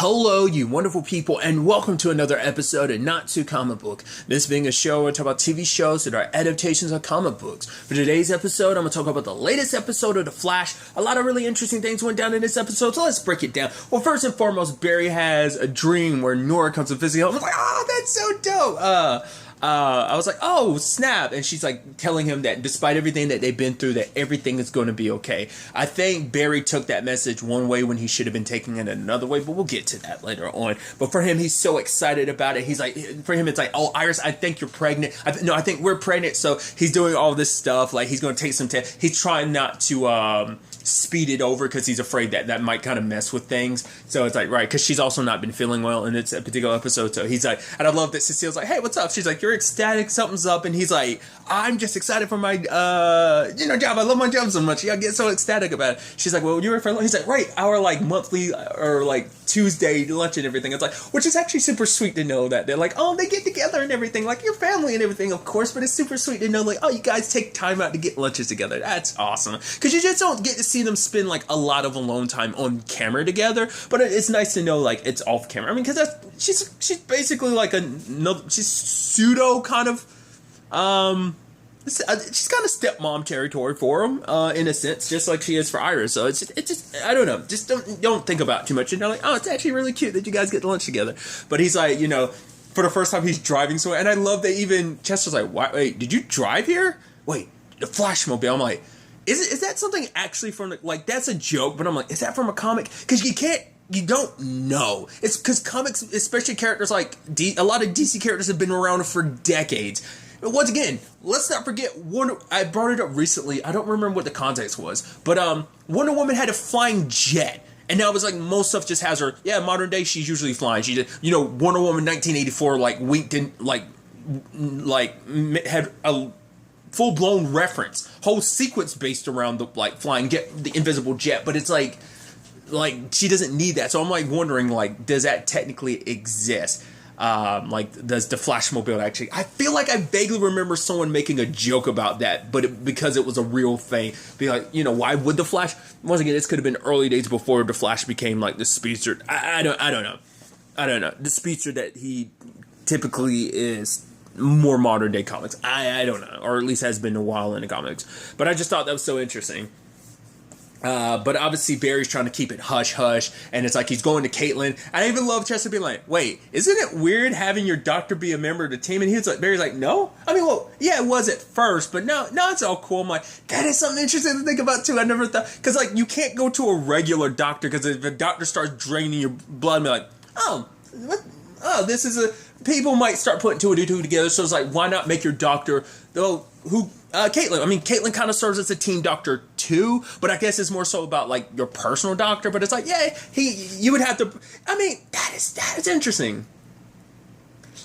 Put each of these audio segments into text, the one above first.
Hello, you wonderful people, and welcome to another episode of Not Too Comic Book. This being a show where I talk about TV shows that are adaptations of comic books. For today's episode, I'm going to talk about the latest episode of The Flash. A lot of really interesting things went down in this episode, so let's break it down. Well, first and foremost, Barry has a dream where Nora comes to visit him. I was like, oh, that's so dope. I was like, oh, snap. And she's like telling him that despite everything that they've been through, that everything is going to be okay. I think Barry took that message one way when he should have been taking it another way, but we'll get to that later on. But for him, he's so excited about it. He's like, for him, it's like, oh, Iris, I think you're pregnant. I think we're pregnant. So he's doing all this stuff. Like, he's going to take some tests. He's trying not to, speed it over because he's afraid that that might kind of mess with things. So it's like, right, because she's also not been feeling well in this particular episode. So he's like, and I love that Cecile's like, hey, what's up? She's like, you're ecstatic, something's up. And he's like, I'm just excited for my, job. I love my job so much. I get so ecstatic about it. She's like, well, you're for lunch. He's like, right, our like monthly or like Tuesday lunch and everything. It's like, which is actually super sweet to know that they're like, oh, they get together and everything, like your family and everything, of course. But it's super sweet to know, like, oh, you guys take time out to get lunches together. That's awesome, because you just don't get to see them spend like a lot of alone time on camera together. But it's nice to know like it's off camera. I mean, because she's basically like she's pseudo kind of she's kind of stepmom territory for him, in a sense, just like she is for Iris. So it's just, I don't know, just don't think about it too much. And they're like, oh, it's actually really cute that you guys get lunch together. But he's like, for the first time he's driving somewhere, and I love that even Chester's like, wait, did you drive here? Wait, the Flashmobile. I'm like, is that something actually from like, that's a joke, but I'm like, is that from a comic? Because you don't know. It's because comics, especially characters like a lot of DC characters have been around for decades. But once again, let's not forget, I brought it up recently, I don't remember what the context was, but Wonder Woman had a flying jet. And now it's like most stuff just has her, modern day she's usually flying. She just, Wonder Woman 1984 like winked in, like had a full-blown reference, whole sequence based around the like flying jet, the invisible jet. But it's like she doesn't need that. So I'm like wondering, like, does that technically exist? Like, does the Flashmobile actually? I feel like I vaguely remember someone making a joke about that, but because it was a real thing, be like, why would the Flash? Once again, this could have been early days before the Flash became like the speedster. I don't know. The speedster that he typically is. More modern day comics. I don't know, or at least has been a while in the comics. But I just thought that was so interesting. But obviously Barry's trying to keep it hush hush, and it's like he's going to Caitlin. I even love Chester being like, "Wait, isn't it weird having your doctor be a member of the team?" And Barry's like, "No, I mean, well, yeah, it was at first, but no, it's all cool." I'm like, that is something interesting to think about too. I never thought, because like you can't go to a regular doctor, because if a doctor starts draining your blood, and be like, this is a. People might start putting two and two together, so it's like, why not make your doctor, Caitlin. I mean, Caitlin kind of serves as a team doctor too, but I guess it's more so about like your personal doctor. But it's like, you would have to. I mean, that is interesting.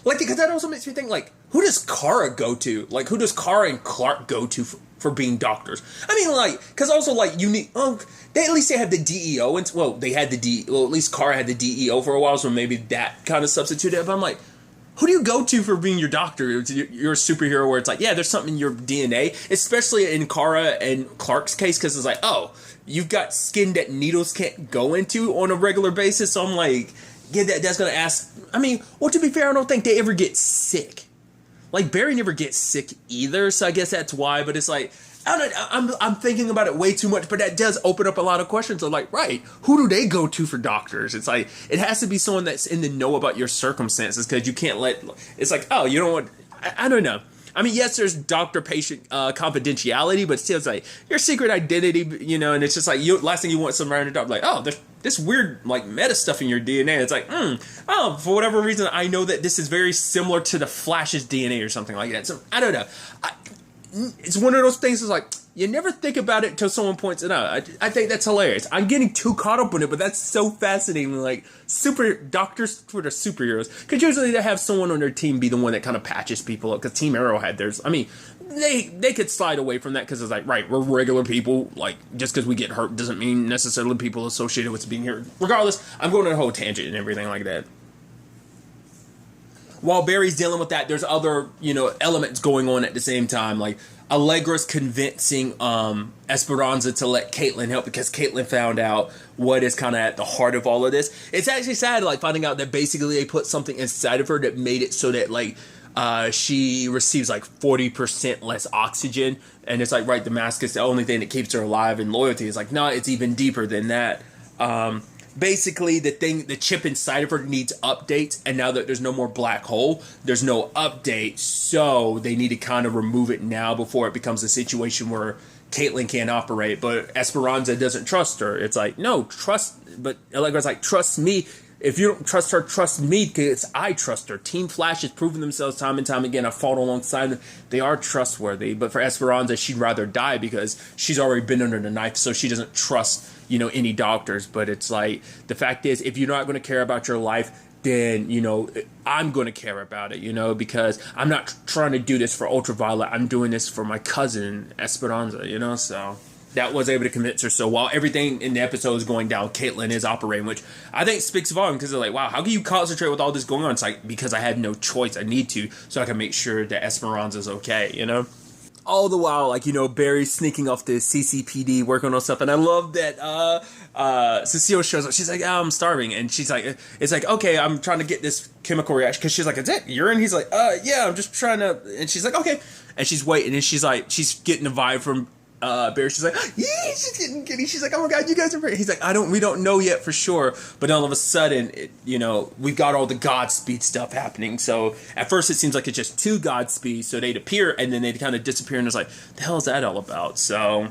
Like, because that also makes me think, like, who does Kara go to? Like, who does Kara and Clark go to for being doctors? I mean, like, because also, like, you need, they at least have the DEO, and, they had at least Kara had the DEO for a while, so maybe that kind of substituted it, but I'm like, who do you go to for being your doctor? You're a superhero where it's like, there's something in your DNA, especially in Kara and Clark's case, because it's like, you've got skin that needles can't go into on a regular basis, so I'm like, that's going to ask, I mean, well, to be fair, I don't think they ever get sick. Like, Barry never gets sick either, so I guess that's why, but it's like, I'm thinking about it way too much, but that does open up a lot of questions of like, right, who do they go to for doctors? It's like, it has to be someone that's in the know about your circumstances, because you can't it's like, you don't want, I don't know. I mean, yes, there's doctor-patient confidentiality, but still, it's like, your secret identity, and it's just like, last thing you want some random doctor, like, there's this weird, like, meta stuff in your DNA. It's like, for whatever reason, I know that this is very similar to the Flash's DNA or something like that. So, I don't know. It's one of those things that's like, you never think about it until someone points it out. I think that's hilarious. I'm getting too caught up in it, but that's so fascinating. Like, super doctors for the superheroes. Because usually they have someone on their team be the one that kind of patches people up. Because Team Arrow had theirs. I mean, they could slide away from that because it's like, right, we're regular people. Like, just because we get hurt doesn't mean necessarily people associated with being here. Regardless, I'm going on a whole tangent and everything like that. While Barry's dealing with that, there's other, elements going on at the same time. Like, Allegra's convincing Esperanza to let Caitlyn help because Caitlyn found out what is kind of at the heart of all of this. It's actually sad, like, finding out that basically they put something inside of her that made it so that, like, she receives like 40% less oxygen, and it's like, right, the mask is the only thing that keeps her alive, and loyalty is like, no, it's even deeper than that. Basically, the chip inside of her needs updates, and now that there's no more black hole, there's no update, so they need to kind of remove it now before it becomes a situation where Caitlyn can't operate, but Esperanza doesn't trust her. It's like, no, but Allegra's like, trust me. If you don't trust her, trust me, because I trust her. Team Flash has proven themselves time and time again. I've fought alongside them. They are trustworthy. But for Esperanza, she'd rather die because she's already been under the knife, so she doesn't trust, any doctors. But it's like, the fact is, if you're not going to care about your life, then, I'm going to care about it, because I'm not trying to do this for Ultraviolet. I'm doing this for my cousin, Esperanza, so that was able to convince her. So while everything in the episode is going down, Caitlyn is operating, which I think speaks volume, because they're like, wow, how can you concentrate with all this going on? It's like, because I have no choice. I need to, so I can make sure that Esperanza's okay, All the while, Barry's sneaking off the CCPD, working on stuff, and I love that Cecile shows up. She's like, oh, I'm starving, and she's like, it's like, okay, I'm trying to get this chemical reaction, because she's like, is that urine? He's like, yeah, I'm just trying to, and she's like, okay, and she's waiting, and she's like, she's getting a vibe from Barry. She's like, yeah, she's getting giddy. She's like, oh my god, you guys are pretty. He's like, we don't know yet for sure, but all of a sudden, we've got all the Godspeed stuff happening. So at first it seems like it's just two Godspeed, so they'd appear and then they'd kind of disappear, and it's like, the hell is that all about? So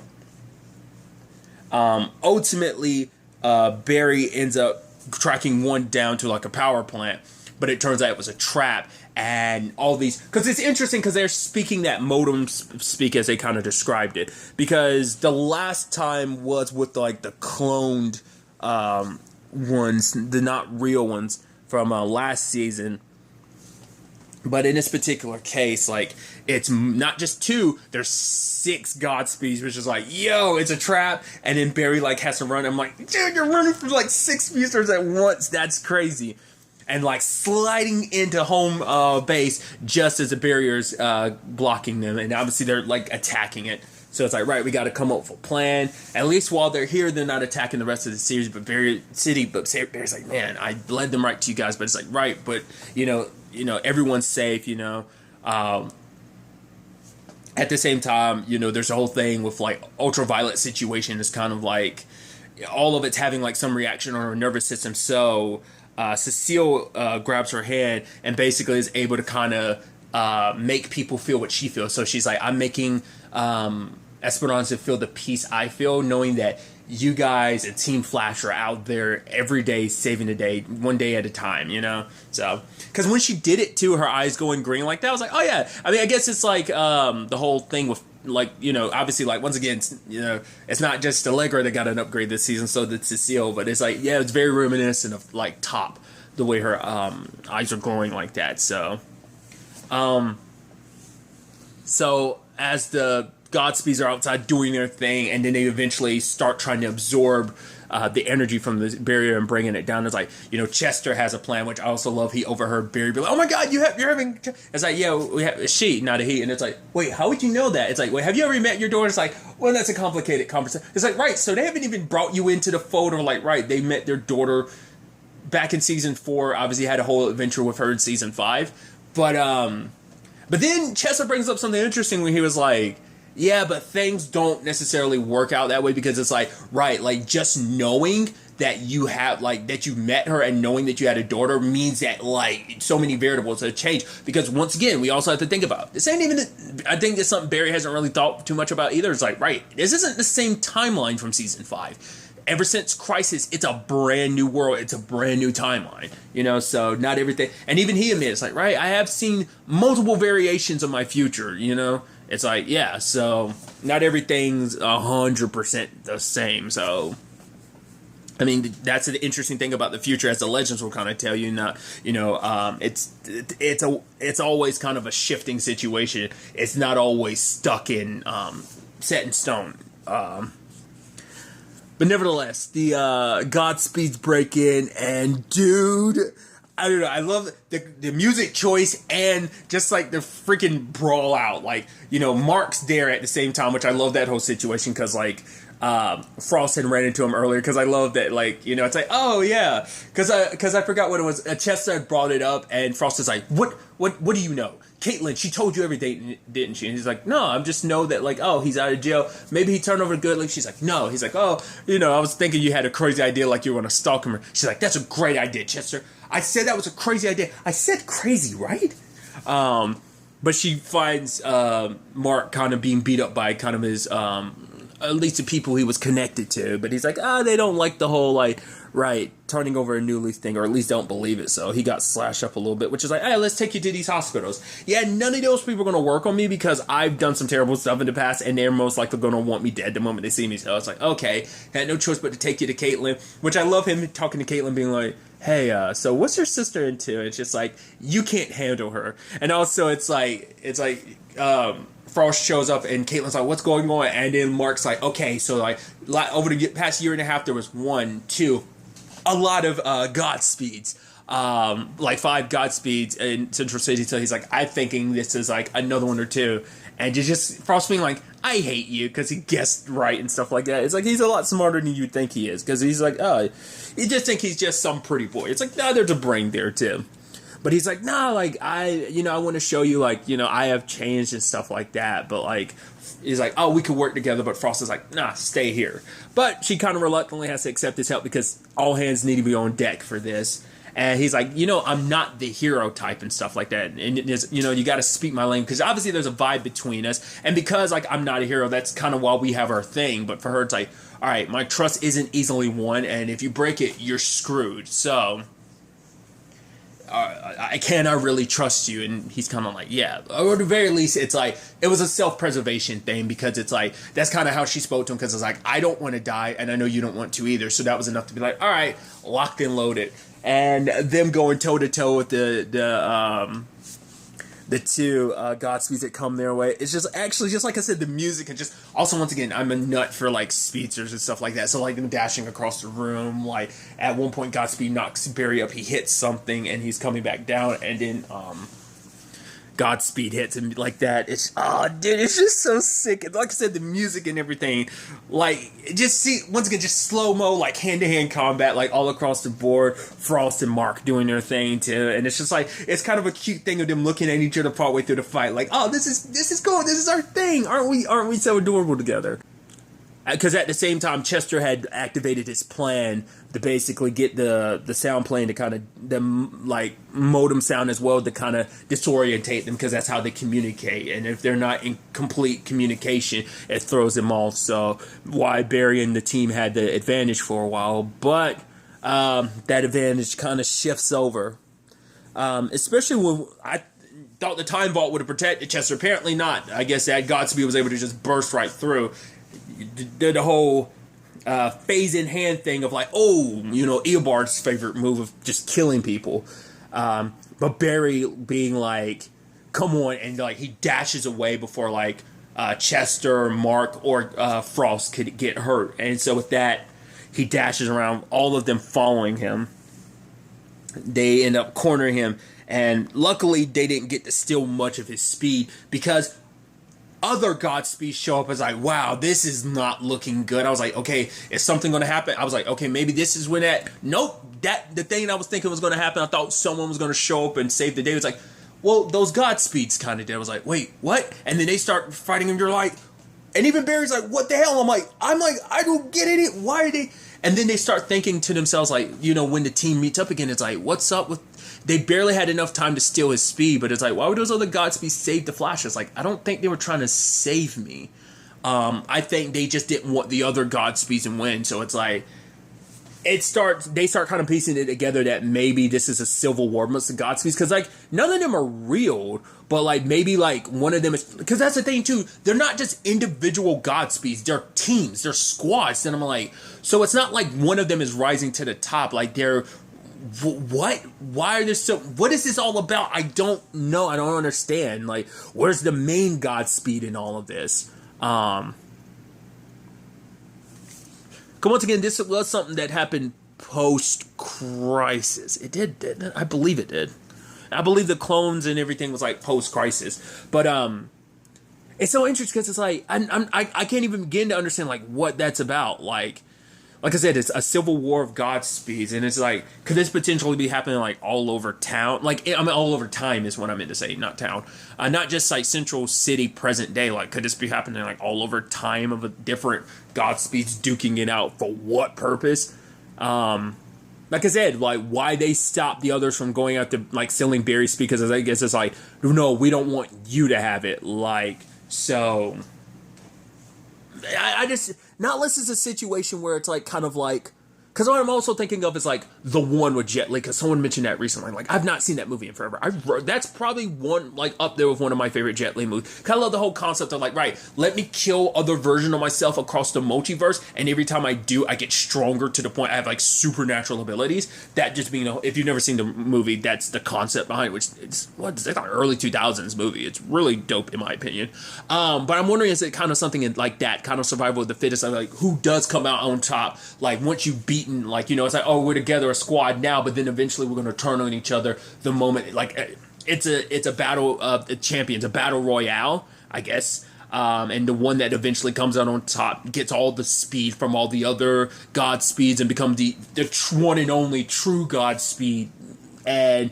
ultimately, Barry ends up tracking one down to like a power plant, but it turns out it was a trap. And all these, because it's interesting, because they're speaking that modem speak as they kind of described it, because the last time was with like the cloned ones, the not real ones from last season. But in this particular case, like, it's not just two, there's 6 Godspeeds, which is like, yo, it's a trap. And then Barry like has to run. I'm like, dude, you're running for like 6 speedsters at once. That's crazy. And like sliding into home base just as the barrier's blocking them, and obviously they're like attacking it. So it's like, right, we got to come up with a plan. At least while they're here, they're not attacking the rest of the series, but Barry's like, man, I led them right to you guys, but it's like, right, but everyone's safe, At the same time, there's a whole thing with like Ultraviolet situation is kind of like all of it's having like some reaction on her nervous system, so Cecile grabs her hand and basically is able to kind of make people feel what she feels. So she's like, I'm making Esperanza feel the peace I feel, knowing that you guys and Team Flash are out there every day saving the day, one day at a time, So, because when she did it too, her eyes going green like that, I was like, oh yeah. I mean, I guess it's like the whole thing with, like, obviously, like, once again, it's not just Allegra that got an upgrade this season, so did Cecile, but it's like, yeah, it's very reminiscent of, like, Top, the way her eyes are glowing like that, so as the Godspeeds are outside doing their thing, and then they eventually start trying to absorb the energy from the barrier and bringing it down. It's like, Chester has a plan, which I also love. He overheard Barry be like, oh my god, you're having... It's like, yeah, we have a she, not a he. And it's like, wait, how would you know that? It's like, wait, have you ever met your daughter? It's like, well, that's a complicated conversation. It's like, right, so they haven't even brought you into the fold, or like, right, they met their daughter back in season 4, obviously had a whole adventure with her in season 5. But then Chester brings up something interesting when he was like, yeah, but things don't necessarily work out that way, because it's like, right, like, just knowing that you have, like, that you met her and knowing that you had a daughter means that, like, so many variables have changed. Because, once again, we also have to think about, this ain't even, I think that's something Barry hasn't really thought too much about either. It's like, right, this isn't the same timeline from season 5. Ever since Crisis, it's a brand new world. It's a brand new timeline, so not everything. And even he admits, like, right, I have seen multiple variations of my future, It's like, yeah, so not everything's 100% the same. So, I mean, that's the interesting thing about the future, as the legends will kind of tell you. Not, it's always kind of a shifting situation. It's not always stuck in set in stone. But nevertheless, the Godspeeds break in, and dude, I don't know. I love the music choice and just like the freaking brawl out. Like, you know, Mark's there at the same time, which I love that whole situation because like Frost had ran into him earlier. Because I love that, like, you know, it's like, oh yeah, because I forgot what it was. Chester had brought it up, and Frost is like, what do you know? Caitlin, she told you everything, didn't she? And he's like, no, I just know that, like, oh, he's out of jail. Maybe he turned over good. Like, she's like, no. He's like, oh, you know, I was thinking you had a crazy idea, like you were going to stalk him. She's like, that's a great idea, Chester. I said that was a crazy idea. I said crazy, right? But she finds Mark kind of being beat up by kind of his, at least the people he was connected to. But he's like, they don't like the whole, like, right, turning over a new leaf thing, or at least don't believe it. So he got slashed up a little bit, which is like, hey, let's take you to these hospitals. Yeah, none of those people are going to work on me because I've done some terrible stuff in the past, and they're most likely going to want me dead the moment they see me. So it's like, okay, had no choice but to take you to Caitlin, which I love him talking to Caitlin, being like, hey, so what's your sister into? It's just like, you can't handle her. And also it's like, Frost shows up and Caitlin's like, what's going on? And then Mark's like, okay, so like over the past year and a half, there was a lot of Godspeeds, like 5 Godspeeds in Central City. So he's like, I'm thinking this is like another one or two. And just Frost being like, I hate you because he guessed right and stuff like that. It's like he's a lot smarter than you think he is because he's like, you just think he's just some pretty boy. It's like, no, there's a brain there too. But he's like, nah, like I want to show you, like, you know, I have changed and stuff like that. But like, he's like, oh, we could work together. But Frost is like, nah, stay here. But she kind of reluctantly has to accept his help because all hands need to be on deck for this. And he's like, you know, I'm not the hero type and stuff like that. And you know, you got to speak my language because obviously there's a vibe between us. And because like I'm not a hero, that's kind of why we have our thing. But for her, it's like, all right, my trust isn't easily won, and if you break it, you're screwed. So I cannot really trust you. And he's kind of like, yeah, or at the very least, it's like, it was a self-preservation thing because it's like, that's kind of how she spoke to him because it's like, I don't want to die and I know you don't want to either. So that was enough to be like, all right, locked and loaded. And them going toe-to-toe with the two Godspeeds that come their way. It's just actually, just like I said, the music and just also, once again, I'm a nut for like speedsters and stuff like that. So like them dashing across the room, like at one point Godspeed knocks Barry up, he hits something and he's coming back down, and then Godspeed hits him like that. It's dude, it's just so sick. And like I said, the music and everything, like just see once again, just slow mo, like hand to hand combat, like all across the board. Frost and Mark doing their thing too, and it's just like it's kind of a cute thing of them looking at each other partway through the fight, like, oh, this is cool, this is our thing, aren't we so adorable together? Because at the same time, Chester had activated his plan to basically get the sound plane to kind of them like modem sound as well to kind of disorientate them, because that's how they communicate. And if they're not in complete communication, it throws them off. So why Barry and the team had the advantage for a while, but that advantage kind of shifts over, especially when I thought the time vault would have protected Chester. Apparently not. I guess that Godspeed was able to just burst right through. Did the whole phase in hand thing of like, oh, you know, Eobard's favorite move of just killing people. But Barry being like, come on, and like he dashes away before like Chester, Mark, or Frost could get hurt. And so with that, he dashes around, all of them following him. They end up cornering him, and luckily they didn't get to steal much of his speed, because other Godspeed show up as like, wow, this is not looking good. I was like, okay, is something going to happen? I was like, okay, maybe this is when the thing I was thinking was going to happen. I thought someone was going to show up and save the day. It was like, well, those Godspeeds kind of did. I was like, wait, what? And then they start fighting and you're like, and even Barry's like, what the hell? I'm like, I don't get it. Why are they? And then they start thinking to themselves, like, you know, when the team meets up again, it's like, what's up with... They barely had enough time to steal his speed, but it's like, why would those other Godspeeds save the Flash? It's like, I don't think they were trying to save me. I think they just didn't want the other Godspeeds to win. So it's like, they start kind of piecing it together that maybe this is a civil war amongst the Godspeeds, because like none of them are real, but like maybe like one of them is, because that's the thing too, they're not just individual Godspeeds, they're teams, they're squads. And I'm like, so it's not like one of them is rising to the top, like they're... What? Why are there so... What is this all about? I don't know. I don't understand. Like, where's the main Godspeed in all of this? Once again, this was something that happened post-Crisis. It did, didn't it? I believe it did. I believe the clones and everything was like post-Crisis. But it's so interesting because it's like I can't even begin to understand like what that's about. Like I said, it's a civil war of Godspeeds, and it's like, could this potentially be happening like all over town? Like, I mean, all over time is what I meant to say, not town. Not just like Central City, present day. Like, could this be happening like all over time of a different Godspeeds duking it out for what purpose? Like I said, like why they stopped the others from going out to like selling berry speed, because I guess it's like, no, we don't want you to have it. Like, so I just, not unless it's a situation where it's like kind of like, because what I'm also thinking of is like the one with Jet Li, because someone mentioned that recently. Like, I've not seen that movie in forever. That's probably one, like, up there with one of my favorite Jet Li movies. Kind of love the whole concept of like, right, let me kill other version of myself across the multiverse, and every time I do, I get stronger to the point I have like supernatural abilities. That just being, if you've never seen the movie, that's the concept behind it, which it's like an early 2000s movie. It's really dope in my opinion. But I'm wondering, is it kind of something like that, kind of survival of the fittest, like who does come out on top, like once you beat, like, it's like, oh, we're together, a squad now, but then eventually we're going to turn on each other the moment, like, it's a battle of the champions, a battle royale, I guess, and the one that eventually comes out on top gets all the speed from all the other Godspeeds and become the one and only true Godspeed, and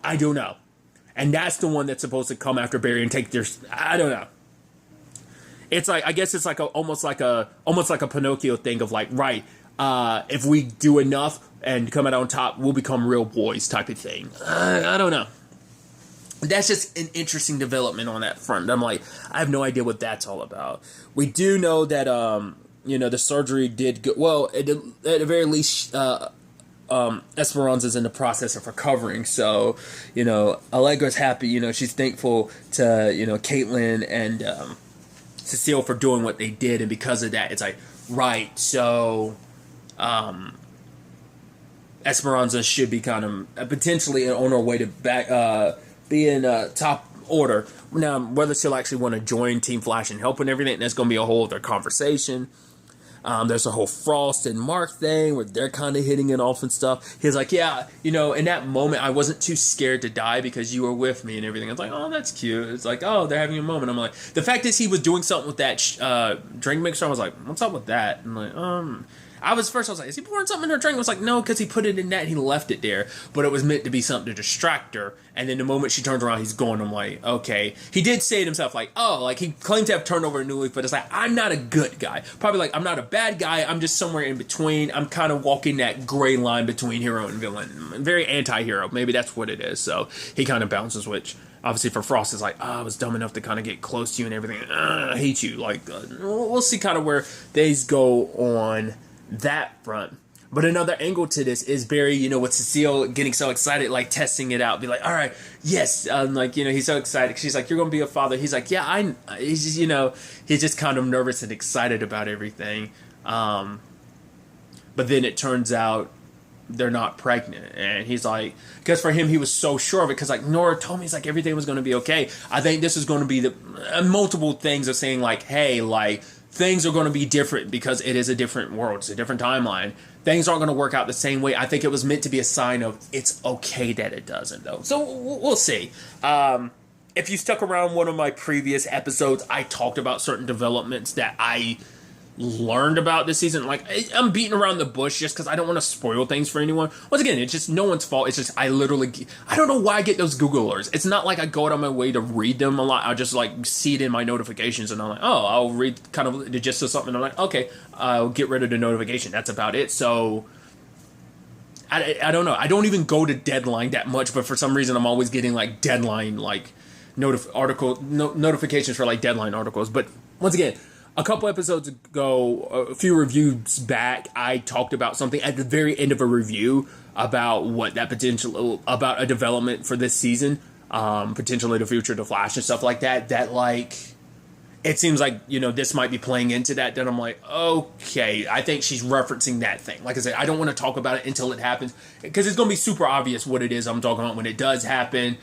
I don't know, and that's the one that's supposed to come after Barry and take their, I don't know. It's like, I guess it's like almost like a Pinocchio thing of like, right, if we do enough and come out on top, we'll become real boys type of thing. I don't know. That's just an interesting development on that front. I'm like, I have no idea what that's all about. We do know that, the surgery did go, well, at the very least, Esperanza's in the process of recovering. So, Allegra's happy, she's thankful to, Caitlin and, Cecile for doing what they did. And because of that, it's like, right, so Esperanza should be kind of potentially on her way to back be in top order. Now, whether she'll actually want to join Team Flash and help and everything, that's going to be a whole other conversation. There's a whole Frost and Mark thing where they're kind of hitting it off and stuff. He's like, yeah, in that moment, I wasn't too scared to die because you were with me and everything. I was like, oh, that's cute. It's like, oh, they're having a moment. I'm like, the fact is he was doing something with that drink mixer. I was like, what's up with that? I'm like, I was like, is he pouring something in her drink? I was like, no, because he put it in that and he left it there. But it was meant to be something to distract her. And then the moment she turns around, he's going. I'm like, okay. He did say it himself, like, oh, like he claimed to have turned over a new leaf, but it's like, I'm not a good guy. Probably like, I'm not a bad guy. I'm just somewhere in between. I'm kind of walking that gray line between hero and villain. Very anti-hero. Maybe that's what it is. So he kind of bounces, which obviously for Frost is like, I was dumb enough to kind of get close to you and everything. I hate you. Like, we'll see kind of where things go on that front. But another angle to this is Barry, with Cecile getting so excited, like testing it out, be like, all right, yes, like, he's so excited. She's like, you're gonna be a father. He's like, yeah, he's just, he's just kind of nervous and excited about everything. But then it turns out they're not pregnant, and he's like, because for him he was so sure of it, because like Nora told me, he's like, everything was going to be okay. I think this is going to be the multiple things of saying like, hey, like, things are going to be different because it is a different world. It's a different timeline. Things aren't going to work out the same way. I think it was meant to be a sign of it's okay that it doesn't, though. So we'll see. If you stuck around one of my previous episodes, I talked about certain developments that I learned about this season. Like, I'm beating around the bush just because I don't want to spoil things for anyone. Once again, it's just no one's fault. It's just I don't know why I get those Google alerts. It's not like I go out on my way to read them a lot. I just like see it in my notifications, and I'm like, oh, I'll read kind of the gist of something, and I'm like, okay, I'll get rid of the notification. That's about it. So I don't know. I don't even go to Deadline that much, but for some reason I'm always getting like Deadline like notifications for like Deadline articles. But once again, a couple episodes ago, a few reviews back, I talked about something at the very end of a review about what that potential, about a development for this season, potentially the future of the Flash and stuff like that, that like, it seems like, this might be playing into that. Then I'm like, okay, I think she's referencing that thing. Like I said, I don't want to talk about it until it happens, because it's going to be super obvious what it is I'm talking about when it does happen.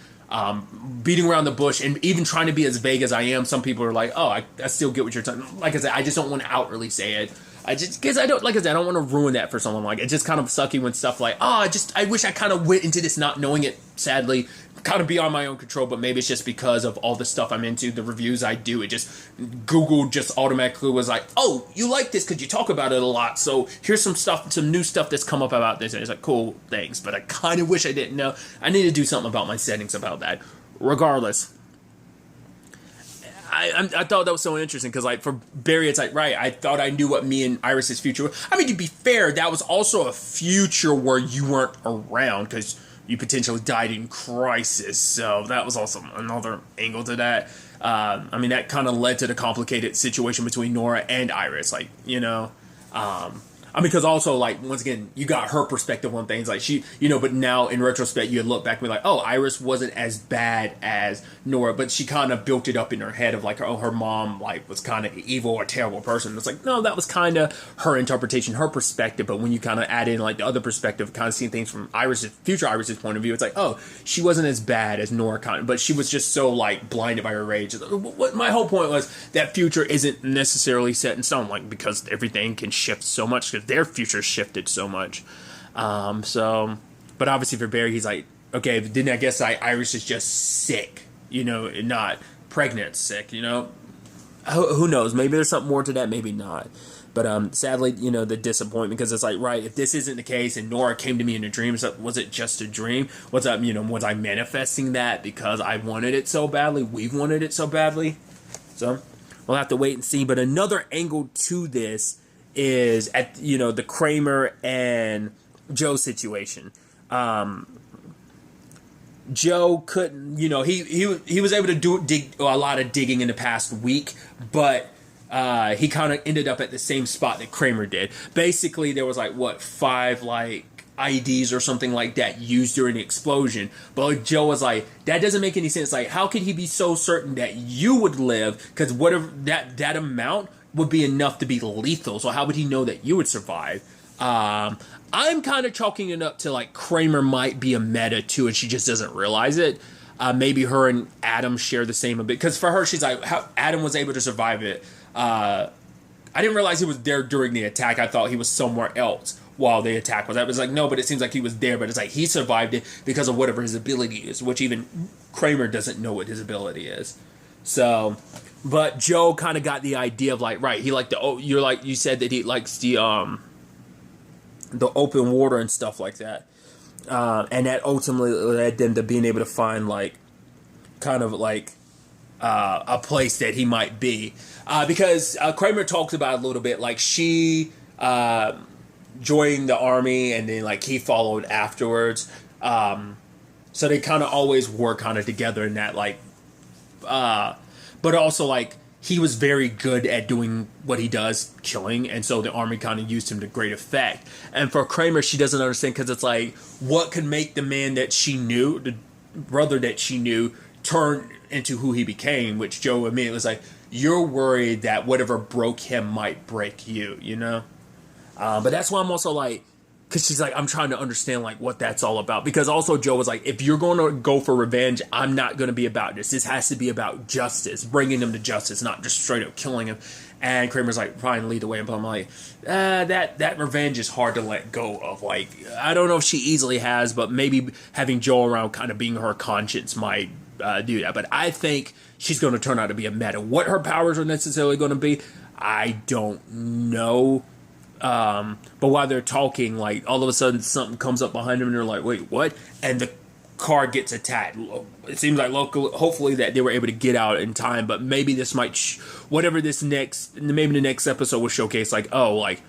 Beating around the bush and even trying to be as vague as I am, some people are like, oh, I still get what you're talking. Like I said, I just don't want to outwardly say it. because I don't, like I said, I don't want to ruin that for someone. Like, it's just kind of sucky when stuff like, I wish I kind of went into this not knowing it, sadly, kind of beyond my own control, but maybe it's just because of all the stuff I'm into, the reviews I do. It just, Google just automatically was like, oh, you like this because you talk about it a lot, so here's some new stuff that's come up about this. And it's like, cool, thanks, but I kind of wish I didn't know. I need to do something about my settings about that. Regardless, I thought that was so interesting because, like, for Barry, it's like, right, I thought I knew what me and Iris's future was. I mean, to be fair, that was also a future where you weren't around because you potentially died in crisis, so that was also another angle to that. I mean, that kind of led to the complicated situation between Nora and Iris, like, you know. I mean, because also, like, once again, you got her perspective on things, like, she, you know, but now, in retrospect, you look back and be like, oh, Iris wasn't as bad as Nora, but she kind of built it up in her head of, like, her mom, like, was kind of evil or terrible person. It's like, no, that was kind of her interpretation, her perspective, but when you kind of add in, like, the other perspective, kind of seeing things from future Iris's point of view, it's like, oh, she wasn't as bad as Nora, kind of, but she was just so, like, blinded by her rage. What my whole point was, that future isn't necessarily set in stone, like, because everything can shift so much, because their future shifted so much. But obviously for Barry, he's like, okay, then I guess Iris is just sick, you know, not pregnant, sick, you know. Who knows? Maybe there's something more to that, maybe not. But sadly, you know, the disappointment, because it's like, right, if this isn't the case and Nora came to me in a dream, so was it just a dream? Was I manifesting that because I wanted it so badly? We've wanted it so badly? So we'll have to wait and see. But another angle to this is at, you know, the Kramer and Joe situation. Joe couldn't, you know, he was able to dig a lot of digging in the past week, but he kind of ended up at the same spot that Kramer did. Basically, there was like, 5 like IEDs or something like that used during the explosion. But like, Joe was like, that doesn't make any sense. Like, how could he be so certain that you would live? Because whatever that amount would be enough to be lethal. So how would he know that you would survive? I'm kind of chalking it up to, like, Kramer might be a meta too, and she just doesn't realize it. Maybe her and Adam share the same a bit, because for her, she's like, how Adam was able to survive it. I didn't realize he was there during the attack. I thought he was somewhere else while the attack was. I was like, no, but it seems like he was there. But it's like he survived it because of whatever his ability is, which even Kramer doesn't know what his ability is. So, but Joe kind of got the idea of, like, right, he liked you said that he likes the open water and stuff like that. And that ultimately led them to being able to find, like, kind of like a place that he might be. Because Kramer talks about it a little bit, like, she joined the army and then, like, he followed afterwards. So they kind of always were kind of together in that, like, but also, like, he was very good at doing what he does, killing, and so the army kind of used him to great effect. And for Kramer, she doesn't understand, because it's like, what could make the man that she knew, the brother that she knew, turn into who he became, which Joe immediately was like, you're worried that whatever broke him might break you, you know? But that's why I'm also like, because she's like, I'm trying to understand, like, what that's all about. Because also Joe was like, if you're going to go for revenge, I'm not going to be about this. This has to be about justice, bringing him to justice, not just straight up killing him. And Kramer's like, trying to lead the way. But I'm like, that revenge is hard to let go of. Like, I don't know if she easily has, but maybe having Joe around kind of being her conscience might do that. But I think she's going to turn out to be a meta. What her powers are necessarily going to be, I don't know. But while they're talking, like, all of a sudden something comes up behind them and they're like, wait, what? And the car gets attacked. It seems like hopefully that they were able to get out in time, but maybe this might, maybe the next episode will showcase, like, oh, like,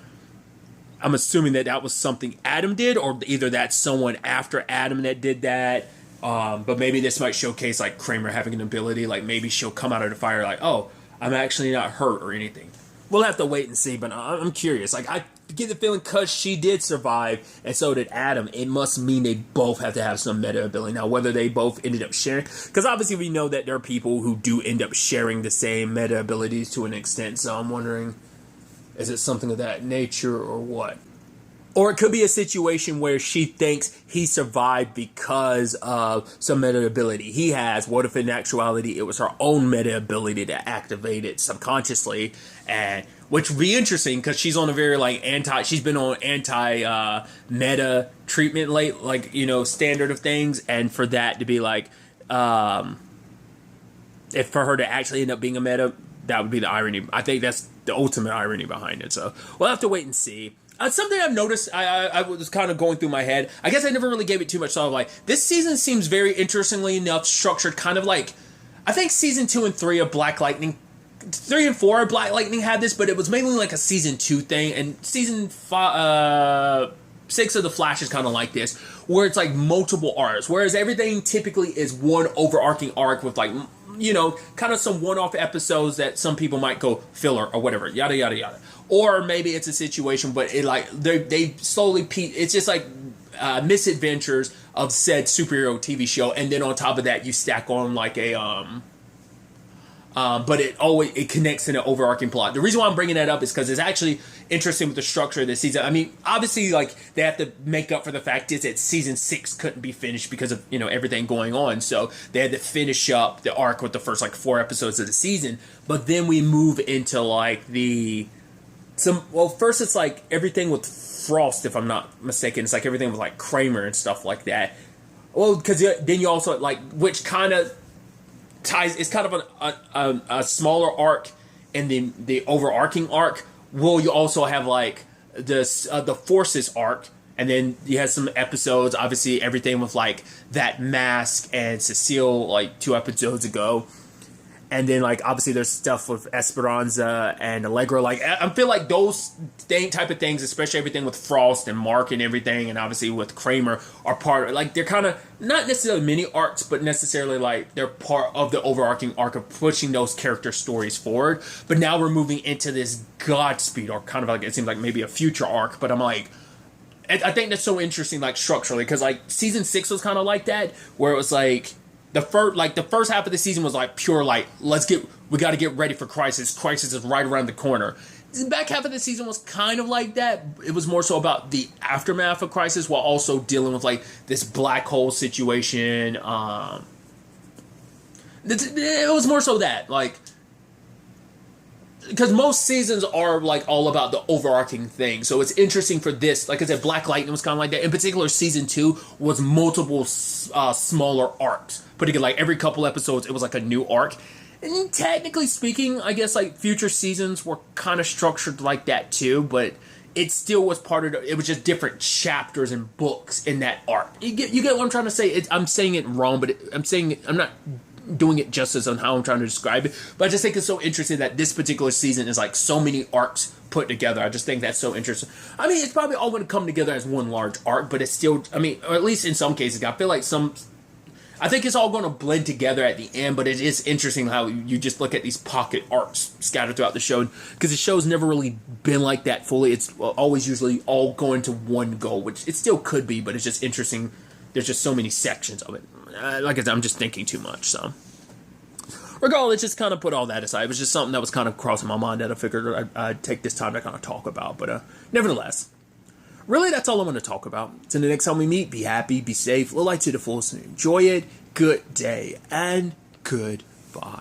I'm assuming that was something Adam did, or either that's someone after Adam that did that. But maybe this might showcase, like, Kramer having an ability, like, maybe she'll come out of the fire like, oh, I'm actually not hurt or anything. We'll have to wait and see, but I'm curious. Like, I get the feeling because she did survive, and so did Adam, it must mean they both have to have some meta ability. Now, whether they both ended up sharing, because obviously we know that there are people who do end up sharing the same meta abilities to an extent, so I'm wondering, is it something of that nature or what? Or it could be a situation where she thinks he survived because of some meta ability he has. What if in actuality it was her own meta ability that activated subconsciously? And which would be interesting because she's on a very like she's been on meta treatment late, like, you know, standard of things, and for that to be like, if for her to actually end up being a meta, that would be the irony. I think that's the ultimate irony behind it. So we'll have to wait and see. Something I've noticed, I was kind of going through my head. I guess I never really gave it too much thought. Like, this season seems very interestingly enough structured, kind of like, I think season 2 and 3 of Black Lightning, 3 and 4 of Black Lightning had this, but it was mainly like a season 2 thing, and season 6 of The Flash is kind of like this, where it's like multiple arcs, whereas everything typically is one overarching arc with like, you know, kind of some one-off episodes that some people might go filler or whatever, yada yada yada. Or maybe it's a situation, but it like they slowly it's just like misadventures of said superhero TV show, and then on top of that you stack on like a but it connects in an overarching plot. The reason why I'm bringing that up is because it's actually interesting with the structure of this season. I mean, obviously, like, they have to make up for the fact is that season 6 couldn't be finished because of, you know, everything going on. So they had to finish up the arc with the first like 4 episodes of the season. But then we move into like first it's like everything with Frost, if I'm not mistaken. It's like everything with like Kramer and stuff like that. Well, because then you also like, which kind of ties, it's kind of a smaller arc in the overarching arc. Well, you also have like the Forces arc, and then you have some episodes, obviously everything with like that Mask and Cecile like 2 episodes ago. And then, like, obviously there's stuff with Esperanza and Allegra. Like, I feel like those type of things, especially everything with Frost and Mark and everything, and obviously with Kramer, are part of, like, they're kind of, not necessarily mini arcs, but necessarily, like, they're part of the overarching arc of pushing those character stories forward. But now we're moving into this Godspeed arc, kind of like, it seems like maybe a future arc, but I'm like, I think that's so interesting, like, structurally, because, like, season 6 was kind of like that, where it was, like, the first half of the season was like pure like we got to get ready for Crisis. Crisis is right around the corner. The back half of the season was kind of like that. It was more so about the aftermath of Crisis while also dealing with like this black hole situation. It was more so that, like, because most seasons are like all about the overarching thing. So it's interesting for this. Like I said, Black Lightning was kind of like that. In particular, season 2 was multiple smaller arcs. Put together, like every couple episodes, it was like a new arc. And technically speaking, I guess like future seasons were kind of structured like that too. But it still was part of it was just different chapters and books in that arc. You get what I'm trying to say? I'm saying it wrong, but I'm not doing it justice on how I'm trying to describe it, but I just think it's so interesting that this particular season is like so many arcs put together. I just think that's so interesting. I mean, it's probably all going to come together as one large arc, but it's still, I mean, or at least in some cases, I feel like I think it's all going to blend together at the end, but it is interesting how you just look at these pocket arcs scattered throughout the show, because the show's never really been like that fully. It's always usually all going to one goal, which it still could be, but it's just interesting. There's just so many sections of it. Like I said, I'm just thinking too much, so. Regardless, just kind of put all that aside. It was just something that was kind of crossing my mind that I figured I'd take this time to kind of talk about. But nevertheless, really that's all I'm going to talk about. So the next time we meet, be happy, be safe, live life to the fullest, and enjoy it. Good day, and goodbye.